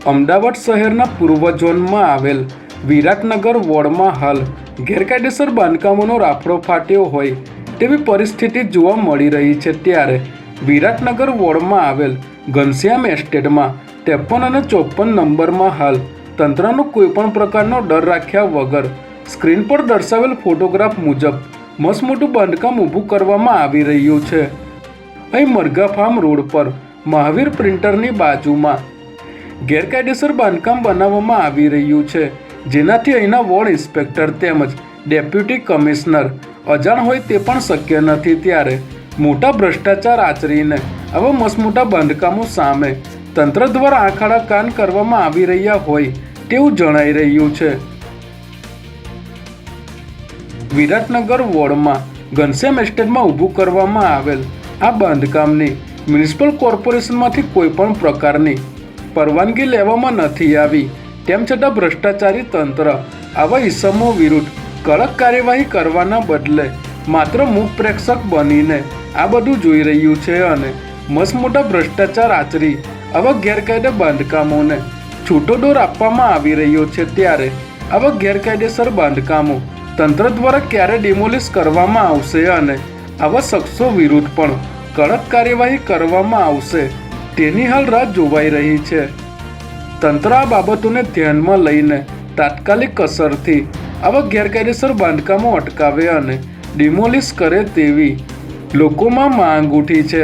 અમદાવાદ શહેરના પૂર્વ ઝોનમાં આવેલ વિરાટનગર વોર્ડમાં હાલ ગેરકાયદેસર બાંધકામોનો રાફડો ફાટ્યો હોય તેવી પરિસ્થિતિ જોવા મળી રહી છે। ત્યારે વિરાટનગર વોર્ડમાં આવેલ ઘનશ્યામ એસ્ટેટમાં 53 અને 54 નંબરમાં હાલ તંત્રનો કોઈપણ પ્રકારનો ડર રાખ્યા વગર સ્ક્રીન પર દર્શાવેલ ફોટોગ્રાફ મુજબ મસ્ત મોટું બાંધકામ ઊભું કરવામાં આવી રહ્યું છે। અહીં મરઘા ફાર્મ રોડ પર મહાવીર પ્રિન્ટરની બાજુમાં ગેરકાયદેસર બાંધકામ બનાવવામાં આવી રહ્યું છે, જેનાથી અહીંના વોર્ડ ઇન્સ્પેક્ટર તેમજ ડેપ્યુટી કમિશનર અજાણ હોય તે પણ શક્ય નથી। ત્યારે મોટા ભ્રષ્ટાચાર આચરીને આવા મસ્ત મોટા બાંધકામો સામે તંત્ર દ્વારા આંખ આડા કાન કરવામાં આવી રહ્યા હોય તેવું જણાઈ રહ્યું છે। વિરાટનગર વોર્ડમાં ઘનશ્યામ એસ્ટેટમાં ઊભું કરવામાં આવેલ આ બાંધકામની મ્યુનિસિપલ કોર્પોરેશનમાંથી કોઈપણ પ્રકારની પરવાનગી લેવામાં નથી આવી, તેમ છતાં ભ્રષ્ટાચારી તંત્ર આવા ઇસમો વિરુદ્ધ કડક કાર્યવાહી કરવાના બદલે માત્ર મૂક પ્રેક્ષક બનીને આ બધું જોઈ રહ્યું છે અને મસ્ત મોટા ભ્રષ્ટાચાર આચરી આવા ગેરકાયદે બાંધકામોને છૂટો દોર આપવામાં આવી રહ્યો છે। ત્યારે આવા ગેરકાયદેસર બાંધકામો તંત્ર દ્વારા ક્યારે ડિમોલિશ કરવામાં આવશે અને આવા શખ્સો વિરુદ્ધ પણ કડક કાર્યવાહી કરવામાં આવશે તેની હાલ રાહ જોવાઈ રહી છે। તંત્ર આ બાબતોને ધ્યાનમાં લઈને તાત્કાલિક અસરથી આવા ગેરકાયદેસર બાંધકામો અટકાવે અને ડિમોલિશ કરે તેવી લોકોમાં માંગ ઉઠી છે।